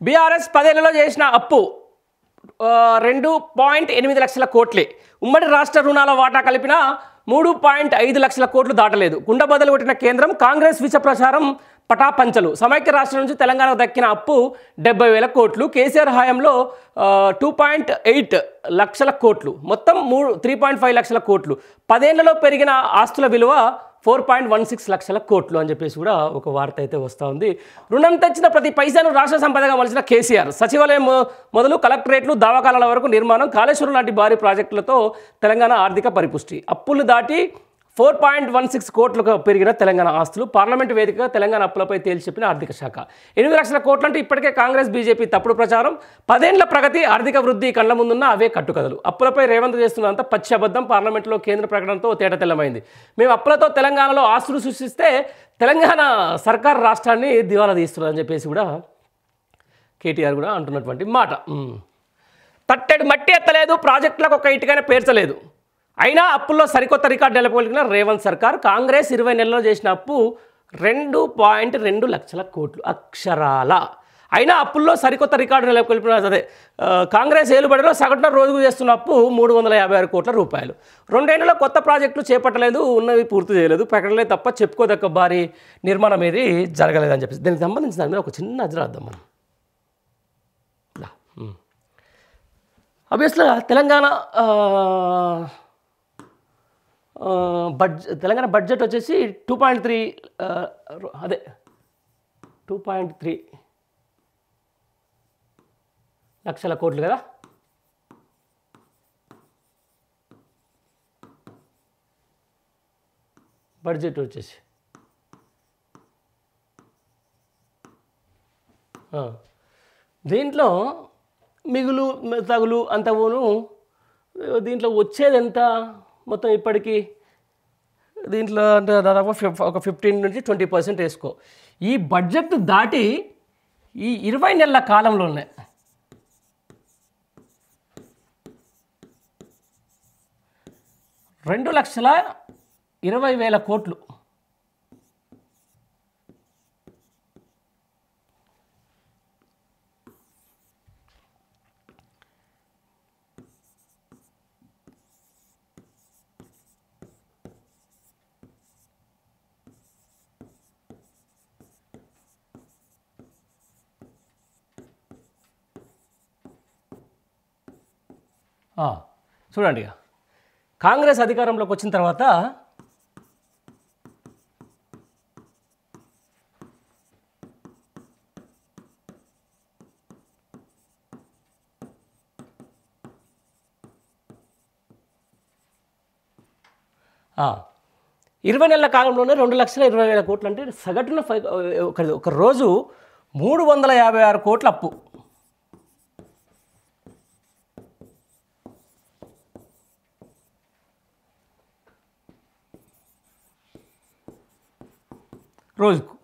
BRS 10 ఏళ్లలో చేసిన అప్పు 2.8 లక్షల కోట్లే. ఉమ్మడి రాష్ట్ర రుణాల వాటా కలిపిన 3.5 లక్షల కోట్లు దాటలేదు. కుండబద్దలు కొట్టిన కేంద్రం, కాంగ్రెస్ విష ప్రచారం పటాపంచలు. సమైక్య రాష్ట్రం నుంచి తెలంగాణకు దక్కిన అప్పు 70,000 కోట్లు. కేసీఆర్ హయాంలో 2.8 లక్షల కోట్లు, మొత్తం 3.5 లక్షల కోట్లు. 10 ఏళ్లలో పెరిగిన ఆస్తుల విలువ 4.16 లక్షల కోట్లు అని చెప్పేసి కూడా ఒక వార్త అయితే వస్తూ ఉంది. రుణం తెచ్చిన ప్రతి పైసాను రాష్ట్ర సంపదగా మలిచిన కేసీఆర్. సచివాలయం మొదలు కలెక్టరేట్లు, దవాఖానాల వరకు నిర్మాణం, కాళేశ్వరం లాంటి భారీ ప్రాజెక్టులతో తెలంగాణ ఆర్థిక పరిపుష్టి. అప్పులు దాటి 4.16 కోట్లకు పెరిగిన తెలంగాణ ఆస్తులు. పార్లమెంటు వేదికగా తెలంగాణ అప్పులపై తేల్చి చెప్పిన ఆర్థిక శాఖ. 8 లక్షల కోట్లు అంటే ఇప్పటికే కాంగ్రెస్ బీజేపీ తప్పుడు ప్రచారం. 10 ఏళ్ల ప్రగతి, ఆర్థిక వృద్ధి కళ్ళ ముందున్న అవే కట్టుకథలు. అప్పులపై రేవంత్ చేస్తున్నంత పచ్చి అబద్ధం. పార్లమెంటులో కేంద్ర ప్రకటనతో తేట తెల్లమైంది. మేము అప్పులతో తెలంగాణలో ఆస్తులు సృష్టిస్తే తెలంగాణ సర్కార్ రాష్ట్రాన్ని దివాలా తీస్తుందని చెప్పేసి కూడా కేటీఆర్ కూడా అంటున్నటువంటి మాట. తట్టెడు మట్టి ఎత్తలేదు, ప్రాజెక్టులకు ఒక ఇటుకైనా పేర్చలేదు. అయినా అప్పుల్లో సరికొత్త రికార్డు నెలకొల్పిన రేవంత్ సర్కార్. కాంగ్రెస్ 20 నెలల్లో చేసిన అప్పు 2.2 లక్షల కోట్లు అక్షరాల. అయినా అప్పుల్లో సరికొత్త రికార్డు నెలకొల్పిన కాంగ్రెస్ ఏలుబడిలో సగటున రోజుకు చేస్తున్న అప్పు 356 కోట్ల రూపాయలు. 2 ఏళ్లలో కొత్త ప్రాజెక్టులు చేపట్టలేదు, ఉన్నవి పూర్తి చేయలేదు, ప్రకటనలే తప్ప చెప్పుకోదక్క భారీ నిర్మాణం ఏది జరగలేదని చెప్పేసి దీనికి సంబంధించిన దాని మీద ఒక చిన్న నజరాద్దాం మనం. ఆబ్వియస్గా తెలంగాణ తెలంగాణ బడ్జెట్ వచ్చేసి 2.3 2.3 లక్షల కోట్లు కదా. బడ్జెట్ వచ్చేసి దీంట్లో మిగులు తగులు అంత పోను. దీంట్లో వచ్చేది ఎంత మొత్తం ఇప్పటికీ దీంట్లో అంటే దాదాపు ఒక 15 నుంచి 20% వేసుకో. ఈ బడ్జెట్ దాటి ఈ 20 నెలల కాలంలోనే $2,20,000 కోట్లు. చూడండి, కాంగ్రెస్ అధికారంలోకి వచ్చిన తర్వాత ఆ 20 నెలల కాలంలోనే 2,20,000 కోట్లు అంటే సగటున ఒక రోజు 356 కోట్ల అప్పు. రోజుకు.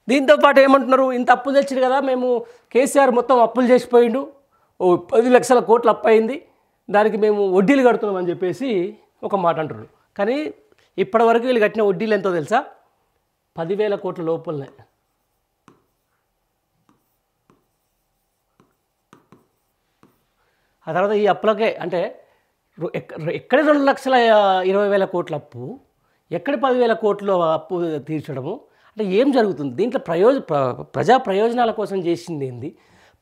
దీంతోపాటు ఏమంటున్నారు, ఇంత అప్పులు తెచ్చారు కదా మేము, కేసీఆర్ మొత్తం అప్పులు చేసిపోయిండు, 10 లక్షల కోట్లు అప్పు అయింది, దానికి మేము వడ్డీలు కడుతున్నామని చెప్పేసి ఒక మాట అంటున్నారు. కానీ ఇప్పటివరకు వీళ్ళు కట్టిన వడ్డీలు ఎంతో తెలుసా? 10,000 కోట్ల లోపలనే. ఆ తర్వాత ఈ అప్పులకే అంటే ఎక్కడ 2,20,000 కోట్ల అప్పు, ఎక్కడ 10,000 కోట్ల అప్పు తీర్చడము అంటే ఏం జరుగుతుంది దీంట్లో? ప్రజా ప్రయోజనాల కోసం చేసింది ఏంది?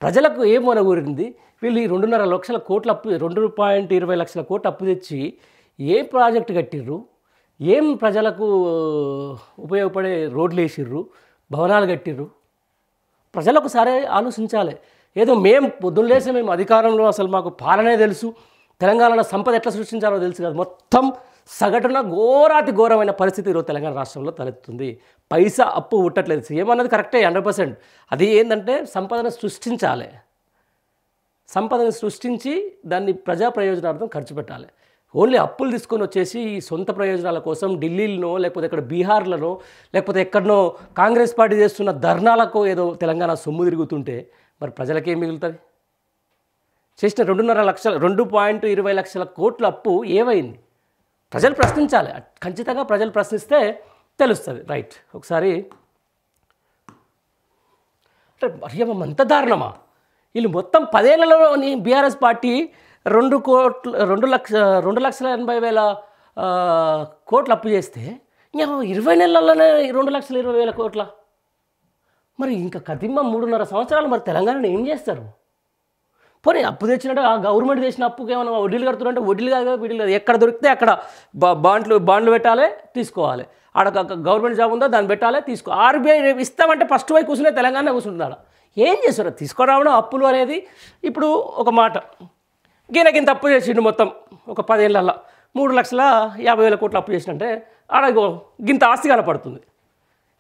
ప్రజలకు ఏం మొనగూరింది? వీళ్ళు ఈ 2.5 లక్షల కోట్ల అప్పు, 2.20 లక్షల కోట్ల అప్పు తెచ్చి ఏ ప్రాజెక్టు కట్టిర్రు, ఏం ప్రజలకు ఉపయోగపడే రోడ్లు వేసిర్రు, భవనాలు కట్టిర్రు? ప్రజలకు సరే ఆలోచించాలి. ఏదో మేము పొద్దున్నేసి మేము అధికారంలో అసలు మాకు పాలనే తెలుసు, తెలంగాణలో సంపద ఎట్లా సృష్టించాలో తెలుసు కదా, మొత్తం సగటున ఘోరాతి ఘోరమైన పరిస్థితి ఈరోజు తెలంగాణ రాష్ట్రంలో తలెత్తుంది. పైసా అప్పు ఉట్టట్లేదు. సీఎం అన్నది కరెక్టే 100%. అది ఏంటంటే సంపదను సృష్టించాలి, సంపదను సృష్టించి దాన్ని ప్రజా ప్రయోజనార్థం ఖర్చు పెట్టాలి. ఓన్లీ అప్పులు తీసుకొని వచ్చేసి సొంత ప్రయోజనాల కోసం ఢిల్లీలోనో లేకపోతే ఇక్కడ బీహార్లోనో లేకపోతే ఎక్కడనో కాంగ్రెస్ పార్టీ చేస్తున్న ధర్నాలకు ఏదో తెలంగాణ సొమ్ము తిరుగుతుంటే మరి ప్రజలకేం మిగులుతుంది? చేసిన 2.20 లక్షల కోట్ల అప్పు ఏమైంది? ప్రజలు ప్రశ్నించాలి. ఖచ్చితంగా ప్రజలు ప్రశ్నిస్తే తెలుస్తుంది. రైట్, ఒకసారి అంటే అయ్యమ్మ అంత దారుణమా? వీళ్ళు మొత్తం 10 ఏళ్లలోని బీఆర్ఎస్ పార్టీ 2,80,000 కోట్లు అప్పు చేస్తే ఇంకా 20 నెలల్లోనే 2,20,000 కోట్ల. మరి ఇంకా కదిమ్మ 3.5 సంవత్సరాలు మరి తెలంగాణను ఏం చేస్తారు? పోనీ అప్పు తెచ్చినట్టు ఆ గవర్నమెంట్ చేసిన అప్పుకి ఏమైనా వడ్డీలు కడుతున్నారంటే వడ్డీలు కాదు, వీడిలు కాదు, ఎక్కడ దొరికితే అక్కడ బాండ్లు పెట్టాలి, తీసుకోవాలి. ఆడ గవర్నమెంట్ జాబ్ ఉందో దాన్ని పెట్టాలి, తీసుకో. ఆర్బీఐ రేపు ఇస్తామంటే ఫస్ట్ పోయి కూర్చునే తెలంగాణ కూర్చుంటున్నాడు. ఏం చేస్తారు? తీసుకురావడం అప్పులు అనేది. ఇప్పుడు ఒక మాట, గినకింత అప్పు చేసిండు మొత్తం ఒక 10 ఏళ్ళల్లో 3,50,000 కోట్లు అప్పు చేసినంటే ఆడ గింత ఆస్తి కనపడుతుంది.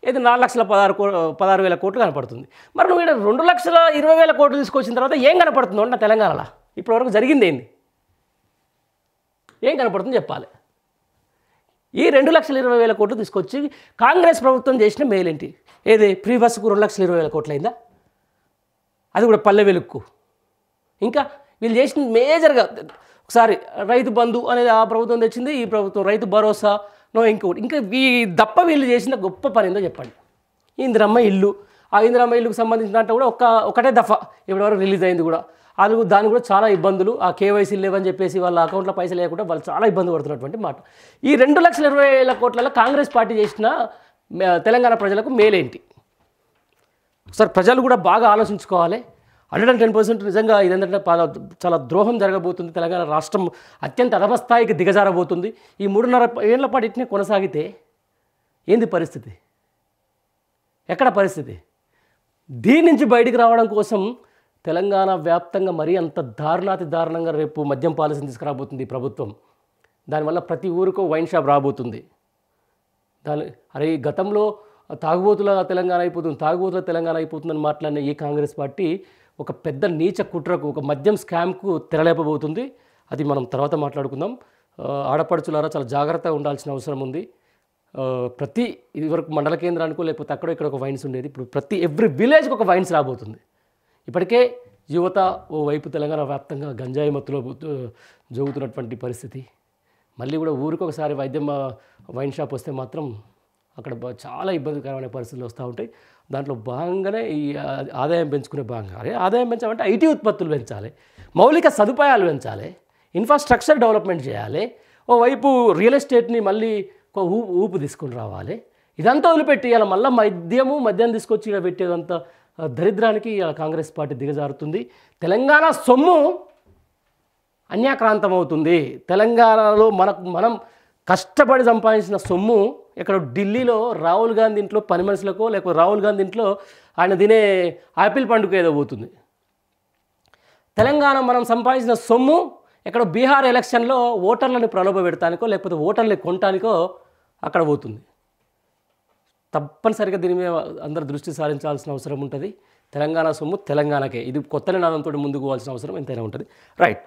ఇది 4,16,000 కోట్లు కనపడుతుంది. మరి నువ్వు ఇక్కడ 2,20,000 కోట్లు తీసుకొచ్చిన తర్వాత ఏం కనపడుతుందో నా తెలంగాణలో ఇప్పటివరకు జరిగింది ఏంది? ఏం కనపడుతుంది చెప్పాలి. ఈ 2,20,000 కోట్లు తీసుకొచ్చి కాంగ్రెస్ ప్రభుత్వం చేసిన మేలేంటి? ఏది ఫ్రీ బస్సుకు 2,20,000 కోట్లు అయిందా? అది కూడా పల్లె వెలుక్కు. ఇంకా వీళ్ళు చేసిన మేజర్గా ఒకసారి రైతు బంధు అనేది ఆ ప్రభుత్వం తెచ్చింది, ఈ ప్రభుత్వం రైతు భరోసా ఇంకొకటి. ఇంకా ఈ దప్ప వీళ్ళు చేసిన గొప్ప పని ఏందో చెప్పండి. ఇందిరమ్మ ఇల్లు, ఆ ఇందిరమ్మ ఇల్లుకు సంబంధించిన దాంట్లో కూడా ఒకటే దఫా ఇప్పటివరకు రిలీజ్ అయింది కూడా. దానికి కూడా చాలా ఇబ్బందులు. ఆ కేవైసీ లేవని చెప్పేసి వాళ్ళ అకౌంట్లో పైసలు లేకుండా వాళ్ళు చాలా ఇబ్బంది పడుతున్నటువంటి మాట. ఈ 2,20,000 కోట్లలో కాంగ్రెస్ పార్టీ చేసిన తెలంగాణ ప్రజలకు మేలేంటి? ఒకసారి ప్రజలు కూడా బాగా ఆలోచించుకోవాలి. 110% నిజంగా ఇదేంటంటే చాలా ద్రోహం జరగబోతుంది. తెలంగాణ రాష్ట్రం అత్యంత అధమస్థాయికి దిగజారబోతుంది. ఈ 3.5 ఏళ్ల పాటు ఇట్నే కొనసాగితే ఏంది పరిస్థితి? ఎక్కడ పరిస్థితి? దీని నుంచి బయటికి రావడం కోసం తెలంగాణ వ్యాప్తంగా మరీ అంత దారుణంగా రేపు మద్యం పాలసీని తీసుకురాబోతుంది ఈ ప్రభుత్వం. దానివల్ల ప్రతి ఊరికో వైన్ షాప్ రాబోతుంది. అరే గతంలో తాగుబోతుల తెలంగాణ అయిపోతుందని మాట్లాడిన ఈ కాంగ్రెస్ పార్టీ ఒక పెద్ద నీచ కుట్రకు, ఒక మద్యం స్కామ్కు తెరలేపబోతుంది. అది మనం తర్వాత మాట్లాడుకుందాం. ఆడపడుచులారా చాలా జాగ్రత్తగా ఉండాల్సిన అవసరం ఉంది. ఇదివరకు మండల కేంద్రానికో లేకపోతే అక్కడో ఇక్కడ ఒక వైన్స్ ఉండేది. ఇప్పుడు ఎవ్రీ విలేజ్కి ఒక వైన్స్ రాబోతుంది. ఇప్పటికే యువత ఓ వైపు తెలంగాణ వ్యాప్తంగా గంజాయి మత్తులో జరుగుతున్నటువంటి పరిస్థితి. మళ్ళీ కూడా ఊరికి ఒకసారి వైన్ షాప్ వస్తే మాత్రం అక్కడ చాలా ఇబ్బందికరమైన పరిస్థితులు వస్తూ ఉంటాయి. దాంట్లో భాగంగానే ఈ ఆదాయం పెంచుకునే భాగంగా ఆదాయం పెంచాలంటే ఐటీ ఉత్పత్తులు పెంచాలి, మౌలిక సదుపాయాలు పెంచాలి, ఇన్ఫ్రాస్ట్రక్చర్ డెవలప్మెంట్ చేయాలి. ఓవైపు రియల్ ఎస్టేట్ని మళ్ళీ ఒక ఊపు తీసుకుని రావాలి. ఇదంతా వదిలిపెట్టి ఇలా మళ్ళీ మద్యం తీసుకొచ్చి ఇలా పెట్టేదంతా దరిద్రానికి కాంగ్రెస్ పార్టీ దిగజారుతుంది. తెలంగాణ సొమ్ము అన్యాక్రాంతం అవుతుంది. తెలంగాణలో మనం కష్టపడి సంపాదించిన సొమ్ము ఇక్కడ ఢిల్లీలో రాహుల్ గాంధీ ఇంట్లో పని మనుషులకో లేకపోతే రాహుల్ గాంధీ ఇంట్లో ఆయన తినే ఆపిల్ పండుగ ఏదో పోతుంది. తెలంగాణ మనం సంపాదించిన సొమ్ము ఎక్కడ బీహార్ ఎలక్షన్లో ఓటర్లను ప్రలోభపెడతానికో లేకపోతే ఓటర్లు కొనటానికో అక్కడ పోతుంది. తప్పనిసరిగా దీని మీద అందరూ దృష్టి సారించాల్సిన అవసరం ఉంటుంది. తెలంగాణ సొమ్ము తెలంగాణకే. ఇది కొత్త నినాదంతో ముందుకు పోవాల్సిన అవసరం ఎంతైనా ఉంటుంది. రైట్.